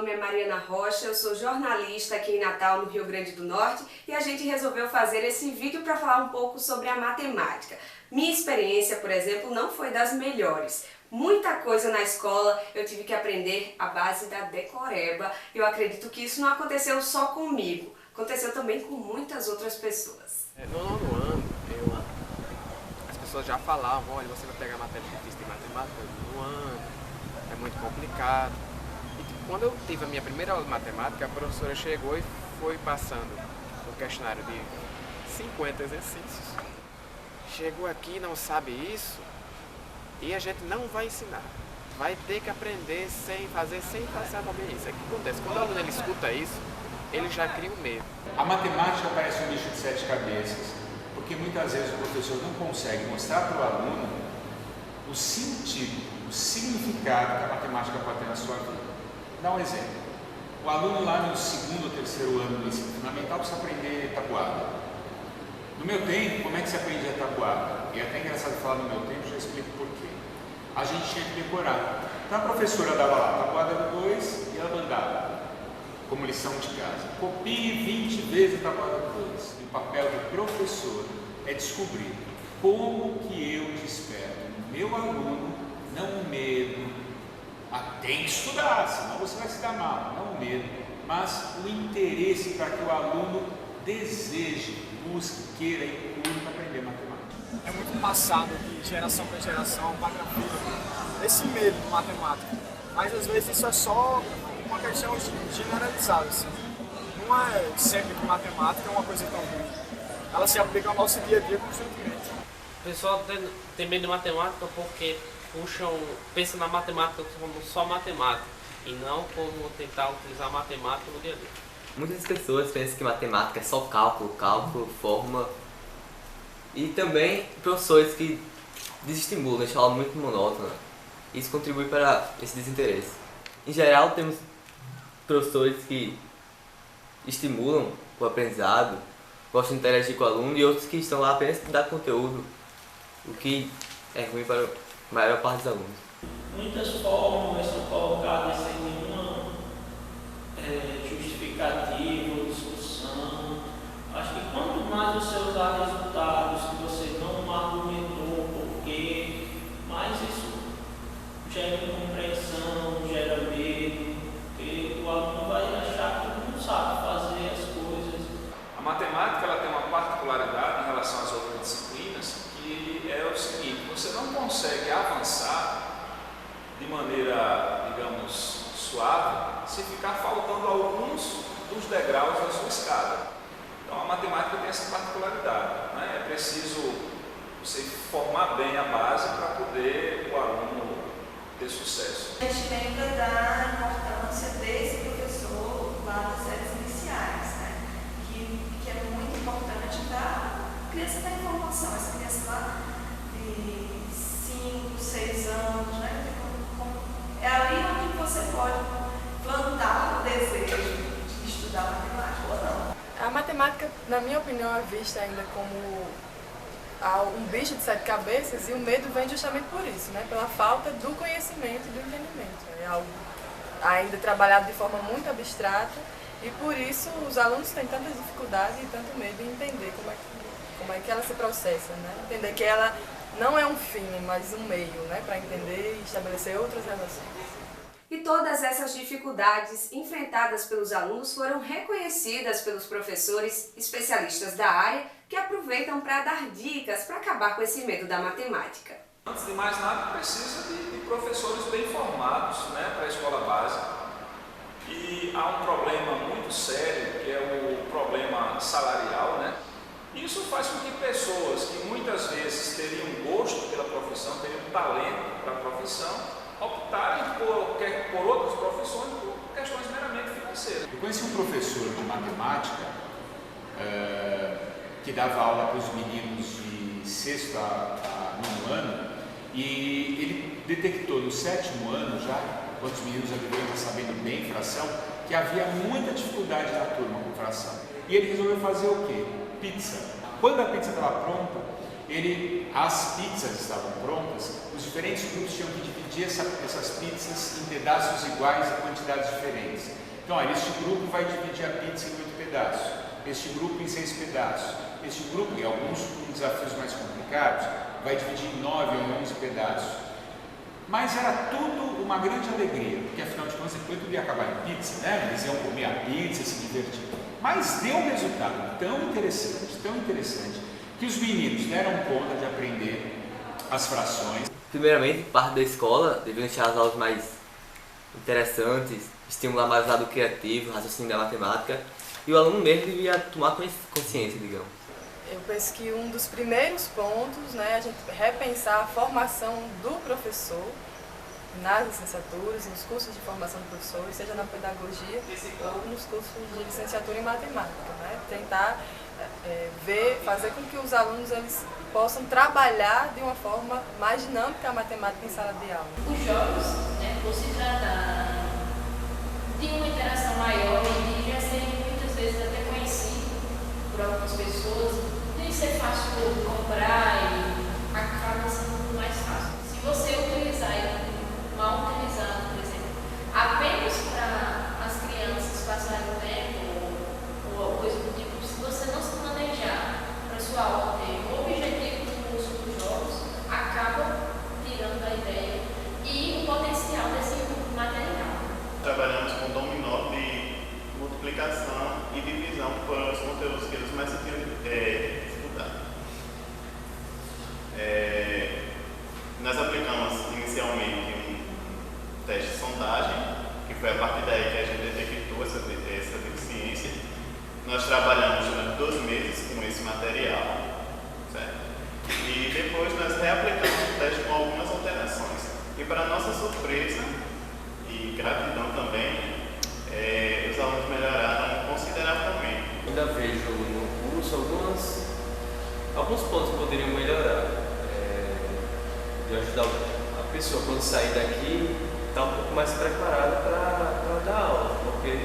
nome é Mariana Rocha, eu sou jornalista aqui em Natal, no Rio Grande do Norte, e a gente resolveu fazer esse vídeo para falar um pouco sobre a matemática. Minha experiência, por exemplo, não foi das melhores. Muita coisa na escola eu tive que aprender à base da decoreba. Eu acredito que isso não aconteceu só comigo, aconteceu também com muitas outras pessoas. No nono ano, as pessoas já falavam, olha, você vai pegar matéria difícil de matemática no ano, é muito complicado. E quando eu tive a minha primeira aula de matemática, a professora chegou e foi passando um questionário de 50 exercícios. Chegou aqui, não sabe isso, e a gente não vai ensinar. Vai ter que aprender sem saber isso. É o que acontece. Quando o aluno ele escuta isso, ele já cria um medo. A matemática parece um bicho de 7 cabeças, porque muitas vezes o professor não consegue mostrar para o aluno o sentido, o significado que a matemática pode ter na sua vida. Dá um exemplo. O aluno lá no segundo ou terceiro ano do ensino fundamental precisa aprender tabuada. No meu tempo, como é que se aprendia tabuada? E é até engraçado falar no meu tempo, já explico por quê. A gente tinha que decorar. Então a professora dava lá tabuada do 2 e ela mandava como lição de casa. Copie 20 vezes a tabuada do 2. E o papel do professor é descobrir como que eu desperto no meu aluno, não o medo, tem que estudar, senão você vai se dar mal, não o medo, mas o interesse para que o aluno deseje, busque, queira e procure para aprender matemática. É muito passado de geração para geração, pai para filho, esse medo de matemática. Mas às vezes isso é só uma questão generalizada, assim. Não é sempre que matemática é uma coisa tão ruim. Ela se aplica ao nosso dia a dia constantemente. O pessoal tem medo de matemática porque pensa na matemática como só matemática e não como tentar utilizar a matemática no dia a dia. Muitas pessoas pensam que matemática é só cálculo, fórmula, e também professores que desestimulam, deixam a aula muito monótona. Isso contribui para esse desinteresse. Em geral, temos professores que estimulam o aprendizado, gostam de interagir com o aluno, e outros que estão lá apenas para dar conteúdo, o que é ruim para a maior parte dos alunos. Muitas fórmulas são colocadas sem nenhuma justificativa ou discussão. Acho que quanto mais você usar resultados que você não argumentou o porquê, mais isso gera incompreensão, gera medo, porque o aluno vai achar que não sabe fazer as coisas. A matemática ela tem uma particularidade em relação às outras disciplinas, que é o seguinte: você não consegue avançar de maneira, digamos, suave, se ficar faltando alguns dos degraus da sua escada. Então a matemática tem essa particularidade, né? É preciso você formar bem a base para poder o aluno ter sucesso. A gente lembra da importância desse professor lá das séries iniciais, né? que é muito importante para a criança ter informação, essa criança lá de 5, 6 anos, né? É ali onde você pode plantar o desejo de estudar matemática ou não. A matemática, na minha opinião, é vista ainda como um bicho de 7 cabeças, e o medo vem justamente por isso, né? Pela falta do conhecimento e do entendimento. É algo ainda trabalhado de forma muito abstrata, e por isso os alunos têm tantas dificuldades e tanto medo em entender como é que ela se processa, né? Entender que ela não é um fim, mas um meio, né? Para entender e estabelecer outras relações. E todas essas dificuldades enfrentadas pelos alunos foram reconhecidas pelos professores especialistas da área, que aproveitam para dar dicas para acabar com esse medo da matemática. Antes de mais nada, precisa de professores bem formados, né, para a escola básica. E há um problema muito sério, que é o problema salarial, né? Isso faz com que pessoas que muitas vezes teriam gosto pela profissão, teriam talento para a profissão, optarem por outras profissões por questões meramente financeiras. Eu conheci um professor de matemática que dava aula para os meninos de 6º a 9º ano, e ele detectou no 7º ano já, quando os meninos já deveriam estar sabendo bem fração, que havia muita dificuldade na turma com fração. E ele resolveu fazer o quê? Pizza. Quando a pizza estava pronta, as pizzas estavam prontas, os diferentes grupos tinham que dividir essas pizzas em pedaços iguais e quantidades diferentes. Então, olha, este grupo vai dividir a pizza em 8 pedaços, este grupo em 6 pedaços, este grupo, e alguns com desafios mais complicados, vai dividir em 9 ou 11 pedaços. Mas era tudo uma grande alegria, porque afinal de contas depois tudo ia acabar em pizza, né? Eles iam comer a pizza, se divertir. Mas deu um resultado tão interessante, que os meninos deram conta de aprender as frações. Primeiramente, parte da escola deviam deixar as aulas mais interessantes, estimular mais o lado criativo, raciocínio da matemática, e o aluno mesmo devia tomar consciência, digamos. Eu penso que um dos primeiros pontos, né, a gente repensar a formação do professor nas licenciaturas, nos cursos de formação do professor, seja na pedagogia ou nos cursos de licenciatura em matemática, né? Tentar fazer com que os alunos eles possam trabalhar de uma forma mais dinâmica a matemática em sala de aula. Os jogos, né, por se tratar de uma interação maior e de já serem muitas vezes até conhecido por algumas pessoas, de ser fácil comprar e acaba sendo mais fácil. Se você utilizar ele mal utilizado, por exemplo, apenas para as crianças passarem o tempo ou coisa do tipo, se você não se planejar para sua aula ter o objetivo do curso dos jogos, acaba tirando a ideia e o potencial desse material. Trabalhamos com dominó de multiplicação e divisão para os conteúdos que eles mais tinham dificuldade. Nós aplicamos inicialmente um teste de sondagem, que foi a partir daí que a gente detectou essa deficiência. Nós trabalhamos durante 2 meses com esse material, certo? E depois nós reaplicamos o teste com algumas alterações. E para nossa surpresa e gratidão também, os alunos melhoraram consideravelmente. Ainda vejo no curso alguns pontos que poderiam melhorar. De ajudar a pessoa quando sair daqui estar um pouco mais preparada para dar aula, porque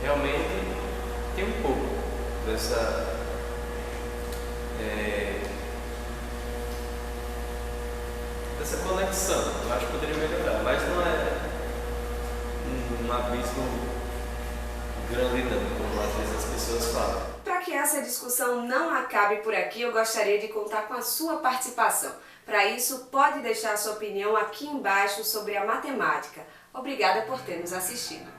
realmente tem um pouco dessa conexão. Eu acho que poderia melhorar, mas não é um abismo grande não, como às vezes as pessoas falam. Para que essa discussão não acabe por aqui, eu gostaria de contar com a sua participação. Para isso, pode deixar a sua opinião aqui embaixo sobre a matemática. Obrigada por ter nos assistido.